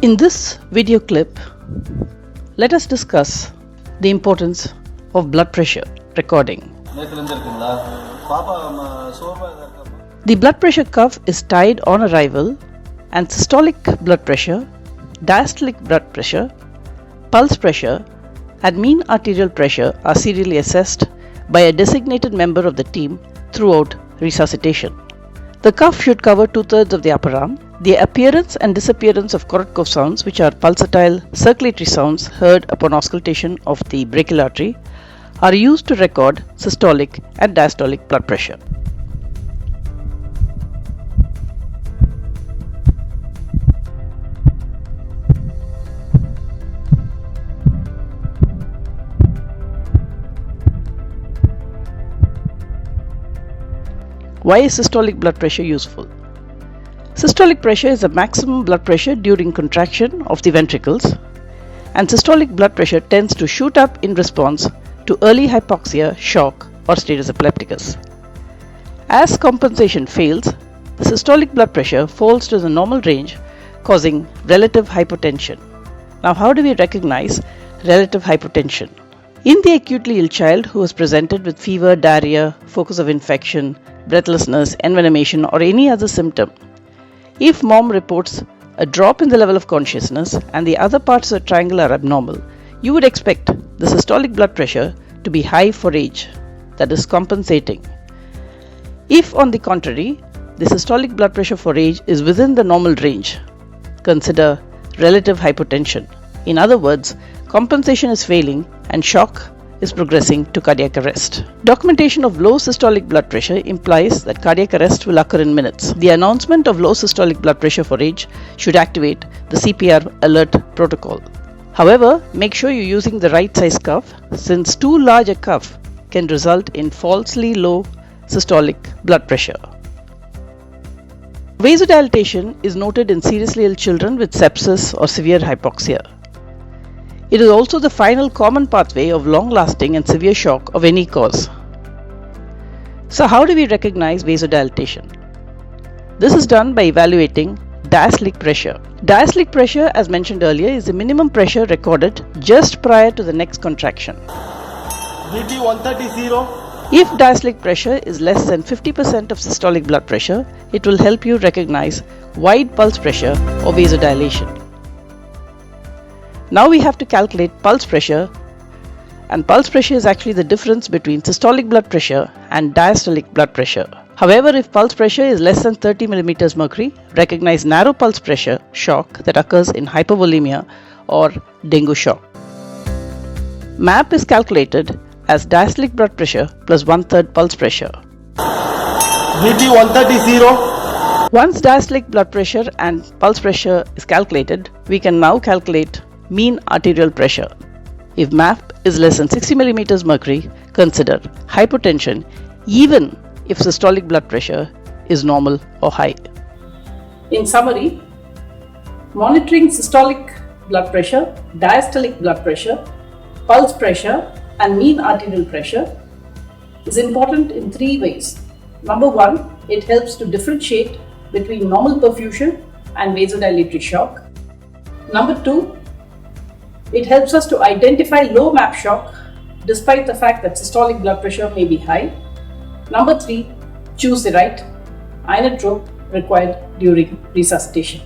In this video clip, let us discuss the importance of blood pressure recording. The blood pressure cuff is tied on arrival, and systolic blood pressure, diastolic blood pressure, pulse pressure, and mean arterial pressure are serially assessed by a designated member of the team throughout resuscitation. The cuff should cover 2/3 of the upper arm. The appearance and disappearance of Korotkov sounds, which are pulsatile circulatory sounds heard upon auscultation of the brachial artery, are used to record systolic and diastolic blood pressure. Why is systolic blood pressure useful? Systolic pressure is the maximum blood pressure during contraction of the ventricles, and systolic blood pressure tends to shoot up in response to early hypoxia, shock, or status epilepticus. As compensation fails, the systolic blood pressure falls to the normal range, causing relative hypotension. Now, how do we recognize relative hypotension? In the acutely ill child who is presented with fever, diarrhea, focus of infection, breathlessness, envenomation, or any other symptom, if mom reports a drop in the level of consciousness and the other parts of the triangle are abnormal, you would expect the systolic blood pressure to be high for age, that is compensating. If, on the contrary, the systolic blood pressure for age is within the normal range, consider relative hypotension. In other words, compensation is failing and shock is progressing to cardiac arrest. Documentation of low systolic blood pressure implies that cardiac arrest will occur in minutes. The announcement of low systolic blood pressure for age should activate the CPR alert protocol. However, make sure you're using the right size cuff, since too large a cuff can result in falsely low systolic blood pressure. Vasodilatation is noted in seriously ill children with sepsis or severe hypoxia. It is also the final common pathway of long-lasting and severe shock of any cause. So how do we recognize vasodilatation? This is done by evaluating diastolic pressure. Diastolic pressure, as mentioned earlier, is the minimum pressure recorded just prior to the next contraction. BP 130. If diastolic pressure is less than 50% of systolic blood pressure, it will help you recognize wide pulse pressure or vasodilation. Now we have to calculate pulse pressure, and pulse pressure is actually the difference between systolic blood pressure and diastolic blood pressure. However, if pulse pressure is less than 30 mm mercury, recognize narrow pulse pressure shock that occurs in hypovolemia or dengue shock. MAP is calculated as diastolic blood pressure plus 1/3 pulse pressure. BP 130. Once diastolic blood pressure and pulse pressure is calculated, we can now calculate mean arterial pressure. If MAP is less than 60 mm mercury, consider hypotension even if systolic blood pressure is normal or high. In summary, monitoring systolic blood pressure, diastolic blood pressure, pulse pressure, and mean arterial pressure is important in 3 ways. Number 1, it helps to differentiate between normal perfusion and vasodilatory shock. Number 2, it helps us to identify low MAP shock despite the fact that systolic blood pressure may be high. Number 3, choose the right inotrope required during resuscitation.